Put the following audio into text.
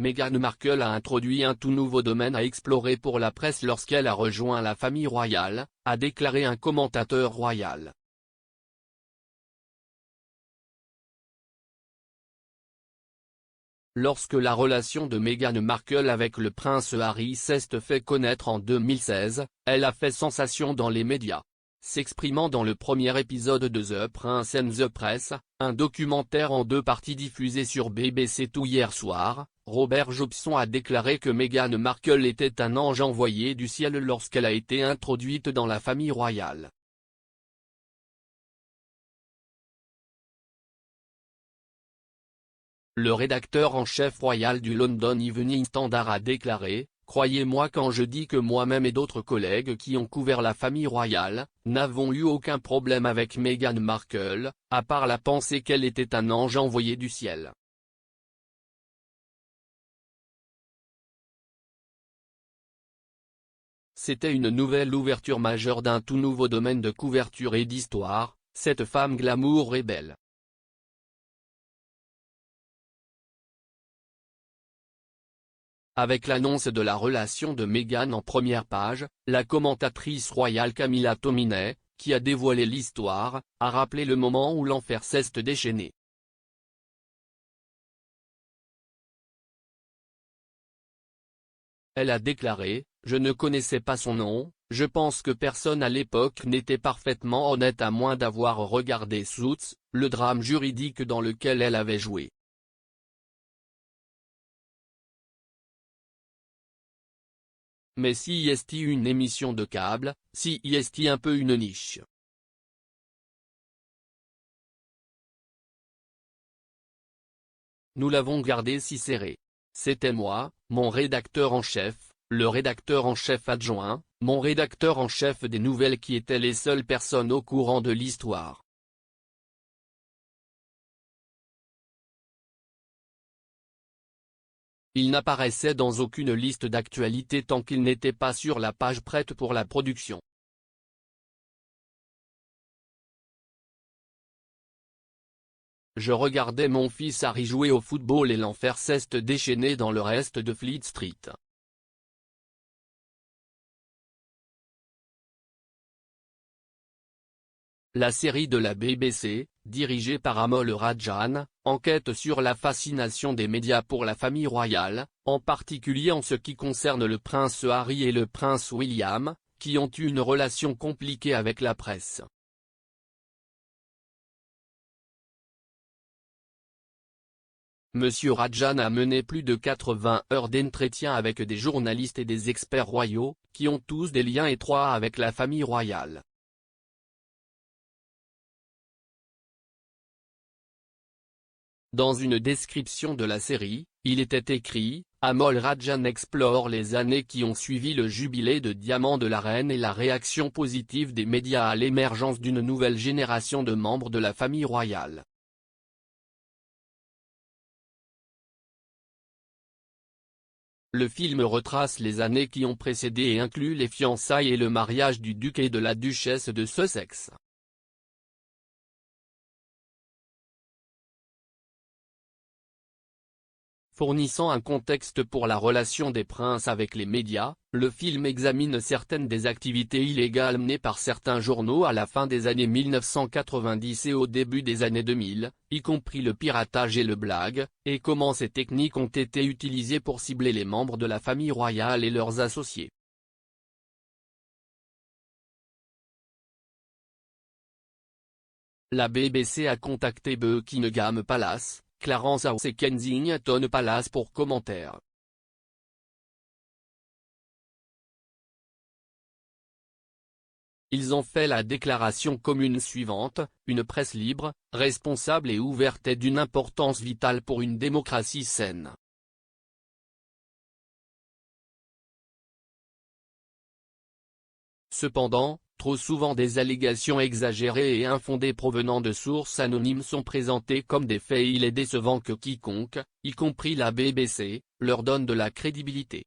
Meghan Markle a introduit un tout nouveau domaine à explorer pour la presse lorsqu'elle a rejoint la famille royale, a déclaré un commentateur royal. Lorsque la relation de Meghan Markle avec le prince Harry s'est fait connaître en 2016, elle a fait sensation dans les médias. S'exprimant dans le premier épisode de The Prince and the Press, un documentaire en 2 parties diffusé sur BBC 2 hier soir, Robert Jobson a déclaré que Meghan Markle était un ange envoyé du ciel lorsqu'elle a été introduite dans la famille royale. Le rédacteur en chef royal du London Evening Standard a déclaré: « Croyez-moi quand je dis que moi-même et d'autres collègues qui ont couvert la famille royale, n'avons eu aucun problème avec Meghan Markle, à part la pensée qu'elle était un ange envoyé du ciel. » C'était une nouvelle ouverture majeure d'un tout nouveau domaine de couverture et d'histoire, cette femme glamour et belle. Avec l'annonce de la relation de Meghan en première page, la commentatrice royale Camilla Tominey, qui a dévoilé l'histoire, a rappelé le moment où l'enfer s'est déchaîné. Elle a déclaré: « Je ne connaissais pas son nom, je pense que personne à l'époque n'était parfaitement honnête à moins d'avoir regardé Suits, le drame juridique dans lequel elle avait joué. Mais si est une émission de câble, si est un peu une niche. Nous l'avons gardé si serré. C'était moi, mon rédacteur en chef, le rédacteur en chef adjoint, mon rédacteur en chef des nouvelles qui étaient les seules personnes au courant de l'histoire. » Il n'apparaissait dans aucune liste d'actualité tant qu'il n'était pas sur la page prête pour la production. Je regardais mon fils Harry jouer au football et l'enfer s'est déchaîné dans le reste de Fleet Street. La série de la BBC, dirigée par Amol Rajan, enquête sur la fascination des médias pour la famille royale, en particulier en ce qui concerne le prince Harry et le prince William, qui ont eu une relation compliquée avec la presse. Monsieur Rajan a mené plus de 80 heures d'entretien avec des journalistes et des experts royaux, qui ont tous des liens étroits avec la famille royale. Dans une description de la série, il était écrit: « Amol Rajan explore les années qui ont suivi le jubilé de diamant de la reine et la réaction positive des médias à l'émergence d'une nouvelle génération de membres de la famille royale. » Le film retrace les années qui ont précédé et inclut les fiançailles et le mariage du duc et de la duchesse de Sussex. Fournissant un contexte pour la relation des princes avec les médias, le film examine certaines des activités illégales menées par certains journaux à la fin des années 1990 et au début des années 2000, y compris le piratage et le blague, et comment ces techniques ont été utilisées pour cibler les membres de la famille royale et leurs associés. La BBC a contacté Buckingham Palace, Clarence House et Kensington Palace pour commentaires. Ils ont fait la déclaration commune suivante: « Une presse libre, responsable et ouverte est d'une importance vitale pour une démocratie saine. » Cependant, trop souvent des allégations exagérées et infondées provenant de sources anonymes sont présentées comme des faits. Il est décevant que quiconque, y compris la BBC, leur donne de la crédibilité.